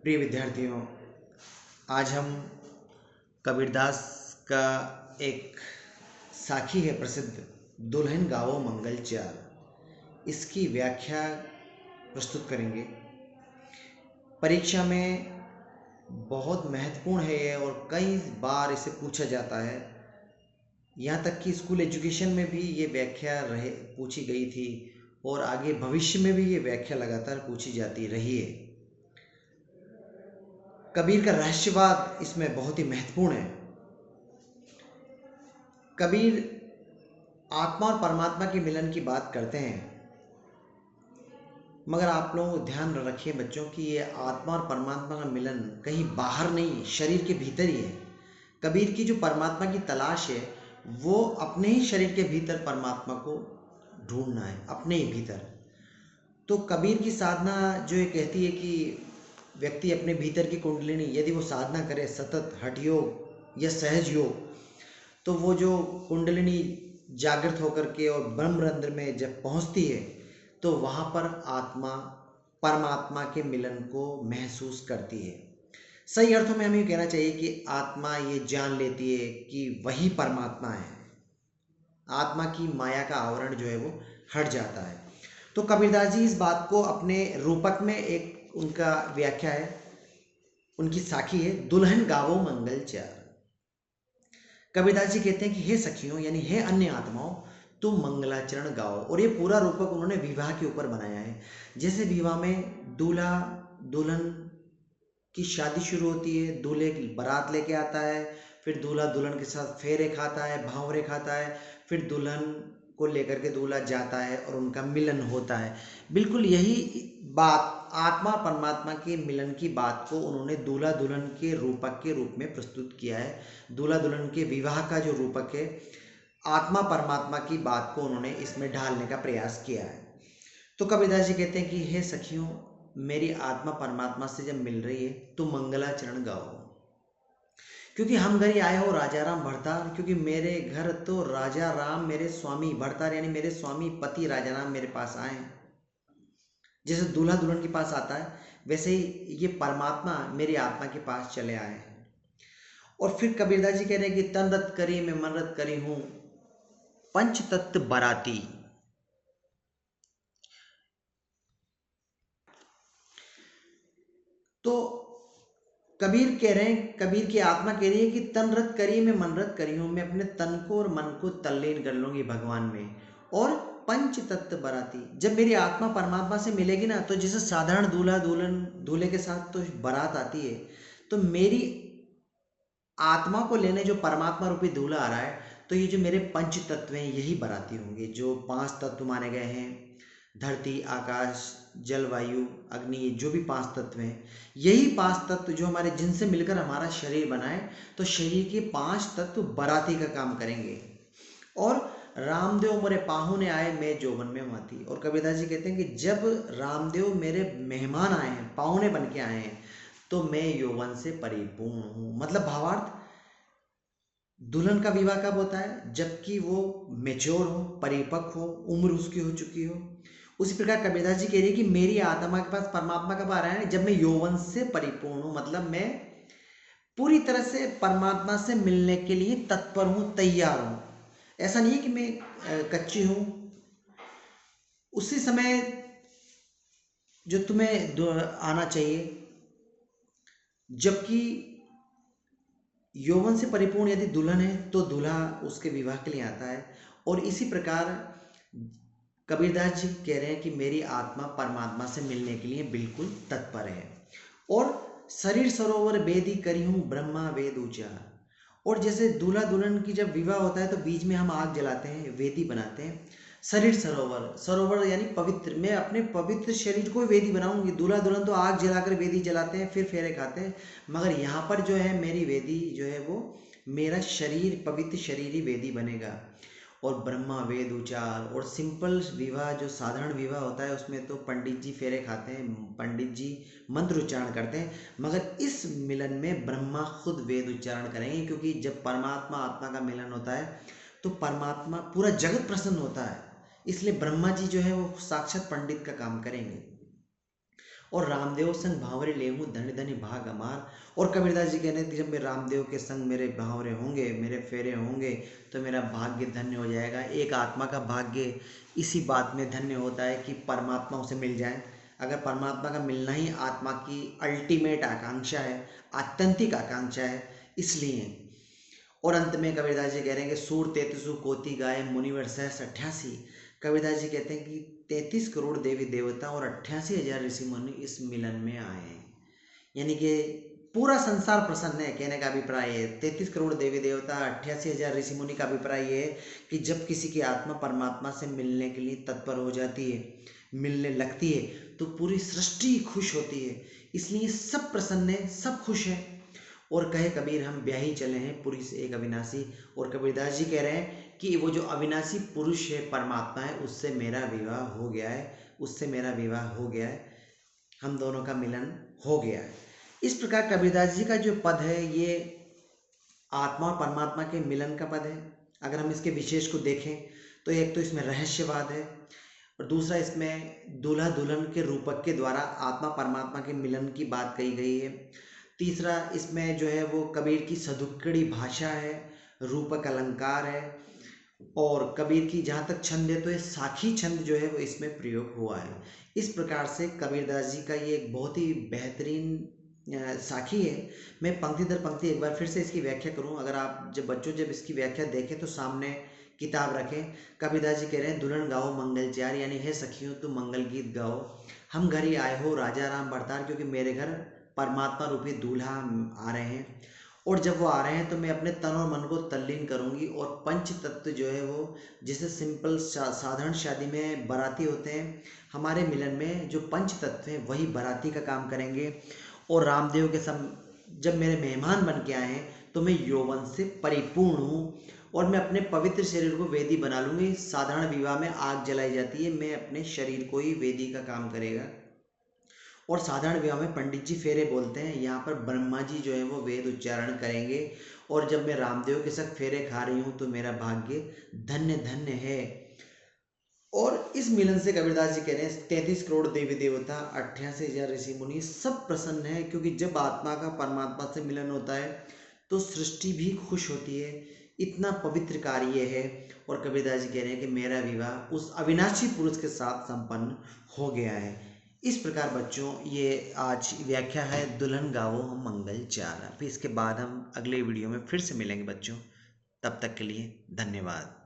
प्रिय विद्यार्थियों, आज हम कबीरदास का एक साखी है प्रसिद्ध, दुल्हन गावो मंगल चार, इसकी व्याख्या प्रस्तुत करेंगे। परीक्षा में बहुत महत्वपूर्ण है ये और कई बार इसे पूछा जाता है। यहाँ तक कि स्कूल एजुकेशन में भी ये व्याख्या पूछी गई थी और आगे भविष्य में भी ये व्याख्या लगातार पूछी जाती रही है। कबीर का रहस्यवाद इसमें बहुत ही महत्वपूर्ण है। कबीर आत्मा और परमात्मा के मिलन की बात करते हैं, मगर आप लोग ध्यान रखिए बच्चों कि ये आत्मा और परमात्मा का मिलन कहीं बाहर नहीं, शरीर के भीतर ही है। कबीर की जो परमात्मा की तलाश है वो अपने ही शरीर के भीतर परमात्मा को ढूंढना है, अपने ही भीतर। तो कबीर की साधना जो ये कहती है कि व्यक्ति अपने भीतर की कुंडलिनी यदि वो साधना करे सतत हठ योग या सहज योग, तो वो जो कुंडलिनी जागृत होकर के और ब्रह्मरंध्र में जब पहुंचती है तो वहाँ पर आत्मा परमात्मा के मिलन को महसूस करती है। सही अर्थों में हमें ये कहना चाहिए कि आत्मा ये जान लेती है कि वही परमात्मा है। आत्मा की माया का आवरण जो है वो हट जाता है। तो कबीरदास जी इस बात को अपने रूपक में एक उनका व्याख्या है, उनकी साखी है, दुल्हन गावो मंगल चार। कबीरदास जी कहते हैं कि हे सखियों यानी हे अन्य आत्माओं, तुम मंगलाचरण गाओ। और ये पूरा रूपक उन्होंने विवाह के ऊपर बनाया है। जैसे विवाह में दूल्हा दुल्हन की शादी शुरू होती है, दूल्हे की बारात लेके आता है, फिर दूल्हा दुल्हन के साथ फेरे खाता है, भावरे खाता है, फिर दुल्हन को लेकर के दूल्हा जाता है और उनका मिलन होता है। बिल्कुल यही बात आत्मा परमात्मा के मिलन की बात को उन्होंने दूल्हा दुल्हन के रूपक के रूप में प्रस्तुत किया है। दूल्हा दुल्हन के विवाह का जो रूपक है, आत्मा परमात्मा की बात को उन्होंने इसमें ढालने का प्रयास किया है। तो कबीरदास जी कहते हैं कि हे सखियों, मेरी आत्मा परमात्मा से जब मिल रही है तो मंगलाचरण गाओ, क्योंकि हम घर ही आए हो राजा राम भरतार, क्योंकि मेरे घर तो राजा राम मेरे स्वामी भरतार यानी मेरे स्वामी पति राजा राम मेरे पास आए हैं। जैसे दूल्हा दुल्हन के पास आता है वैसे ही ये परमात्मा मेरी आत्मा के पास चले आए हैं। और फिर कबीरदास जी कह रहे हैं कि तन रत करी मैं मन रत करी हूं, पंच तत्व बराती। तो कबीर कह रहे हैं, कबीर की आत्मा कह रही है कि तन रत करी मैं मन रत करी हूं, मैं अपने तन को और मन को तल्लीन कर लूंगी भगवान में। और पंच तत्व बराती, जब मेरी आत्मा परमात्मा से मिलेगी ना, तो जैसे साधारण दूल्हा दुल्हन दूल्हे के साथ तो बारात आती है, तो मेरी आत्मा को लेने जो परमात्मा रूपी दूल्हा आ रहा है, तो ये जो मेरे पंच तत्व हैं यही बराती होंगे। जो 5 तत्व माने गए हैं, धरती आकाश जलवायु अग्नि, जो भी 5 तत्व हैं, यही 5 तत्व जो हमारे जिनसे मिलकर हमारा शरीर बना है, तो शरीर के 5 तत्व बराती का काम करेंगे। और रामदेव मोरे पाहुने आए मैं जोबन में माती। और कबीरदास जी कहते हैं कि जब रामदेव मेरे मेहमान आए हैं, पाहुने बन के आए हैं, तो मैं यौवन से परिपूर्ण हूं। मतलब भावार्थ, दुल्हन का विवाह कब होता है? जबकि वो मेच्योर हो, परिपक्व हो, उम्र उसकी हो चुकी हो। उसी प्रकार कबीरदास जी कह रही है कि मेरी आत्मा के पास परमात्मा कब आ रहा है? जब मैं यौवन से परिपूर्ण हूं, मतलब मैं पूरी तरह से परमात्मा से मिलने के लिए तत्पर हूं, तैयार हूं। ऐसा नहीं है कि मैं कच्ची हूं। उसी समय जो तुम्हें आना चाहिए, जबकि यौवन से परिपूर्ण यदि दुल्हन है तो दूल्हा उसके विवाह के लिए आता है। और इसी प्रकार कबीरदास जी कह रहे हैं कि मेरी आत्मा परमात्मा से मिलने के लिए बिल्कुल तत्पर है। और शरीर सरोवर वेदी करी हूं ब्रह्मा वेद उचार। और जैसे दूल्हा दुल्हन की जब विवाह होता है तो बीच में हम आग जलाते हैं, वेदी बनाते हैं। शरीर सरोवर, सरोवर यानी पवित्र, मैं अपने पवित्र शरीर को वेदी बनाऊंगी। दूल्हा दुल्हन तो आग जलाकर वेदी जलाते हैं, फिर फेरे खाते हैं, मगर यहाँ पर जो है मेरी वेदी जो है वो मेरा शरीर, पवित्र शरीर ही वेदी बनेगा। और ब्रह्मा वेद उचार। और सिंपल विवाह जो साधारण विवाह होता है उसमें तो पंडित जी फेरे खाते हैं, पंडित जी मंत्र उच्चारण करते हैं, मगर इस मिलन में ब्रह्मा खुद वेद उच्चारण करेंगे, क्योंकि जब परमात्मा आत्मा का मिलन होता है तो परमात्मा, पूरा जगत प्रसन्न होता है, इसलिए ब्रह्मा जी जो है वो साक्षात पंडित का काम करेंगे। और रामदेव संग भांवरे लेहूँ धन्य धन्य भाग हमार। और कबीरदास जी कहने कि जब मैं रामदेव के संग मेरे भांवरे होंगे, मेरे फेरे होंगे, तो मेरा भाग्य धन्य हो जाएगा। एक आत्मा का भाग्य इसी बात में धन्य होता है कि परमात्मा उसे मिल जाए। अगर परमात्मा का मिलना ही आत्मा की अल्टीमेट आकांक्षा है, आत्यंतिक आकांक्षा है, इसलिए। और अंत में कबीरदास जी कह रहे हैं कि सूर 33 कोटि गाय मुनिवर सहस्र 88। कबीरदास जी कहते हैं कि 33 करोड़ देवी देवता और 88,000 ऋषि मुनि इस मिलन में आए हैं। यानी कि पूरा संसार प्रसन्न है, कहने का अभिप्राय है। 33 करोड़ देवी देवता, 88,000 ऋषि मुनि का अभिप्राय ये है कि जब किसी की आत्मा परमात्मा से मिलने के लिए तत्पर हो जाती है, मिलने लगती है, तो पूरी सृष्टि खुश होती है। इसलिए सब प्रसन्न है, सब खुश है। और कहे कबीर हम ब्याही चले हैं पुरी से एक अविनाशी। और कबीरदास जी कह रहे हैं कि वो जो अविनाशी पुरुष है, परमात्मा है, उससे मेरा विवाह हो गया है, उससे मेरा विवाह हो गया है, हम दोनों का मिलन हो गया है। इस प्रकार कबीरदास जी का जो पद है ये आत्मा और परमात्मा के मिलन का पद है। अगर हम इसके विशेष को देखें तो एक तो इसमें रहस्यवाद है, और दूसरा इसमें दूल्हा दुल्हन के रूपक के द्वारा आत्मा परमात्मा के मिलन की बात कही गई है। तीसरा इसमें जो है वो कबीर की सदुक्कड़ी भाषा है, रूपक अलंकार है। और कबीर की जहाँ तक छंद है तो ये साखी छंद जो है वो इसमें प्रयोग हुआ है। इस प्रकार से कबीरदास जी का ये एक बहुत ही बेहतरीन साखी है। मैं पंक्ति दर पंक्ति एक बार फिर से इसकी व्याख्या करूं। अगर आप जब इसकी व्याख्या देखें तो सामने किताब रखें। कबीरदास जी कह रहे हैं दुल्हन गाओ मंगल चार, यानी हे सखियों तुम मंगल गीत गाओ। हम घर ही आए हो राजा राम भरतार, क्योंकि मेरे घर परमात्मा रूपी दूल्हा आ रहे हैं। और जब वो आ रहे हैं तो मैं अपने तन और मन को तल्लीन करूंगी। और पंच तत्व जो है वो, जैसे सिंपल साधारण शादी में बाराती होते हैं, हमारे मिलन में जो पंच तत्व हैं वही बाराती का काम करेंगे। और रामदेव के जब मेरे मेहमान बन के आए हैं तो मैं यौवन से परिपूर्ण हूँ, और मैं अपने पवित्र शरीर को वेदी बना लूँगी। साधारण विवाह में आग जलाई जाती है, मैं अपने शरीर को ही वेदी का काम करेगा। और साधारण विवाह में पंडित जी फेरे बोलते हैं, यहाँ पर ब्रह्मा जी जो है वो वेद उच्चारण करेंगे। और जब मैं रामदेव के साथ फेरे खा रही हूँ तो मेरा भाग्य धन्य धन्य है। और इस मिलन से कबीरदास जी कह रहे हैं 33 करोड़ देवी देवता, 88,000 ऋषि मुनि सब प्रसन्न है, क्योंकि जब आत्मा का परमात्मा से मिलन होता है तो सृष्टि भी खुश होती है। इतना पवित्र कार्य है। और कबीरदास जी कह रहे हैं कि मेरा विवाह उस अविनाशी पुरुष के साथ संपन्न हो गया है। इस प्रकार बच्चों ये आज व्याख्या है दुल्हन गावो हम मंगल चार। फिर इसके बाद हम अगले वीडियो में फिर से मिलेंगे बच्चों। तब तक के लिए धन्यवाद।